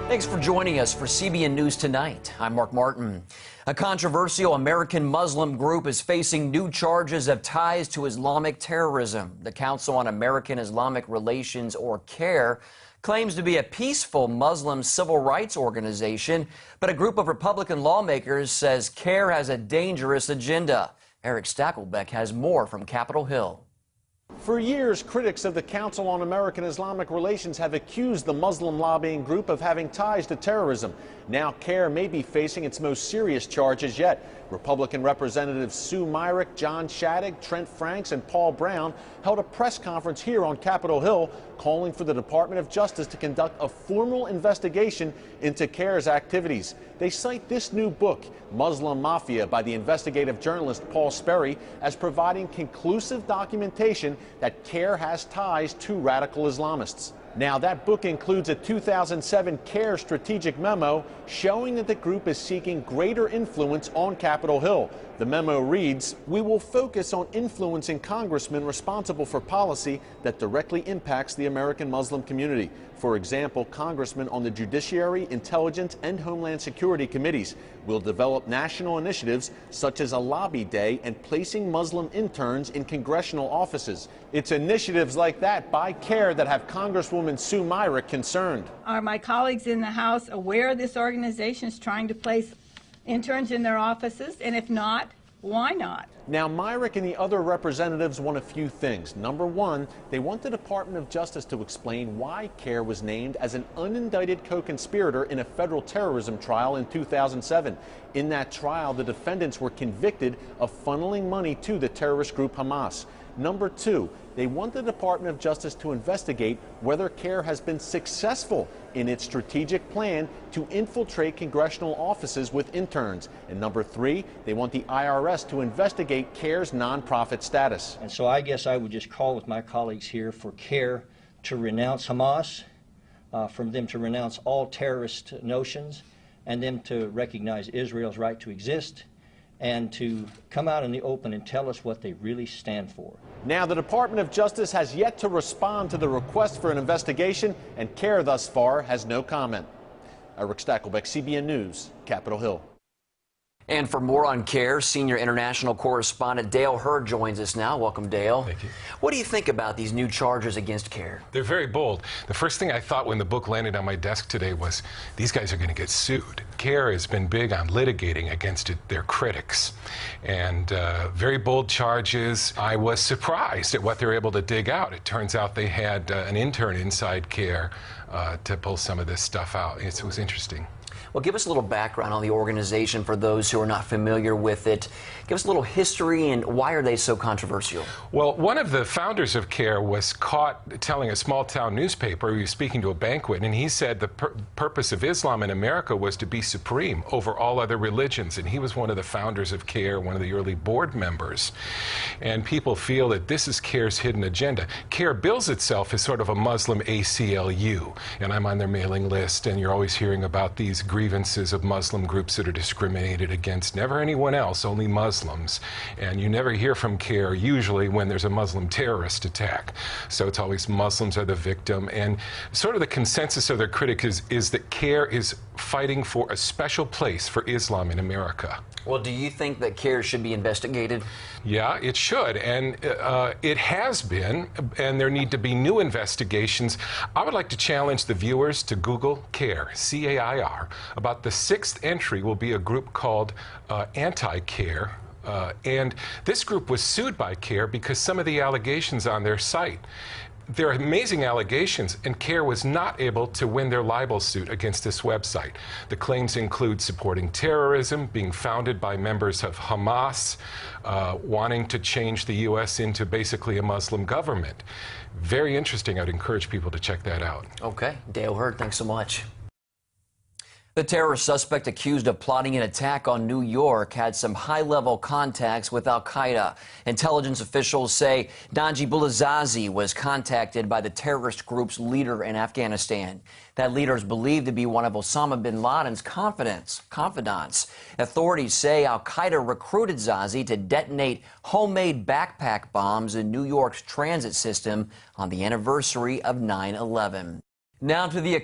Thanks for joining us for CBN News Tonight. I'm Mark Martin. A controversial American Muslim group is facing new charges of ties to Islamic terrorism. The Council on American Islamic Relations, or CAIR, claims to be a peaceful Muslim civil rights organization, but a group of Republican lawmakers says CAIR has a dangerous agenda. Eric Stakelbeck has more from Capitol Hill. For years, critics of the Council on American Islamic Relations have accused the Muslim lobbying group of having ties to terrorism. Now CAIR may be facing its most serious charges yet. Republican Representatives Sue Myrick, John Shadegg, Trent Franks, and Paul Brown held a press conference here on Capitol Hill calling for the Department of Justice to conduct a formal investigation into CAIR's activities. They cite this new book, Muslim Mafia, by the investigative journalist Paul Sperry, as providing conclusive documentation that CAIR has ties to radical Islamists. Now, that book includes a 2007 CAIR strategic memo showing that the group is seeking greater influence on Capitol Hill. The memo reads, "We will focus on influencing congressmen responsible for policy that directly impacts the American Muslim community. For example, congressmen on the Judiciary, Intelligence, and Homeland Security committees. We'll develop national initiatives such as a lobby day and placing Muslim interns in congressional offices." It's initiatives like that by CAIR that have Congresswoman Sue Myrick concerned. Are my colleagues in the House aware this organization is trying to place interns in their offices? And if not, why not? Now, Myrick and the other representatives want a few things. Number one, they want the Department of Justice to explain why CAIR was named as an unindicted co-conspirator in a federal terrorism trial in 2007. In that trial, the defendants were convicted of funneling money to the terrorist group Hamas. Number two, they want the Department of Justice to investigate whether CAIR has been successful in its strategic plan to infiltrate congressional offices with interns. And number three, they want the IRS to investigate CAIR's nonprofit status. And so I guess I would just call with my colleagues here for CAIR to renounce Hamas, for them to renounce all terrorist notions, and them to recognize Israel's right to exist, and to come out in the open and tell us what they really stand for. Now, the Department of Justice has yet to respond to the request for an investigation, and CAIR thus far has no comment. Eric Stakelbeck, CBN News, Capitol Hill. And for more on CAIR, senior international correspondent Dale Hurd joins us now. Welcome, Dale. Thank you. What do you think about these new charges against CAIR? They're very bold. The first thing I thought when the book landed on my desk today was, these guys are going to get sued. CAIR has been big on litigating against their critics. And very bold charges. I was surprised at what they were able to dig out. It turns out they had an intern inside CAIR to pull some of this stuff out. It was interesting. Well, give us a little background on the organization for those who are not familiar with it. Give us a little history and why are they so controversial? Well, one of the founders of CAIR was caught telling a small-town newspaper, he was speaking to a banquet, and he said the purpose of Islam in America was to be supreme over all other religions, and he was one of the founders of CAIR, one of the early board members. And people feel that this is CAIR's hidden agenda. CAIR bills itself as sort of a Muslim ACLU, and I'm on their mailing list, and you're always hearing about these grievances of Muslim groups that are discriminated against. Never anyone else, only Muslims. And you never hear from CAIR usually when there's a Muslim terrorist attack. So it's always Muslims are the victim. And sort of the consensus of their critics is that CAIR is fighting for a special place for Islam in America. Well, do you think that CAIR should be investigated? Yeah, it should, and it has been, and there need to be new investigations. I would like to challenge the viewers to Google CAIR, C-A-I-R. About the sixth entry will be a group called Anti-CAIR, and this group was sued by CAIR because some of the allegations on their site. There are amazing allegations, and CAIR was not able to win their libel suit against this website. The claims include supporting terrorism, being founded by members of Hamas, wanting to change the U.S. into basically a Muslim government. Very interesting. I'd encourage people to check that out. Okay. Dale Hurd, thanks so much. The terrorist suspect accused of plotting an attack on New York had some high-level contacts with al-Qaeda. Intelligence officials say Najib Bouazizi was contacted by the terrorist group's leader in Afghanistan. That leader is believed to be one of Osama bin Laden's confidants. Authorities say al-Qaeda recruited Zazi to detonate homemade backpack bombs in New York's transit system on the anniversary of 9/11. Now to the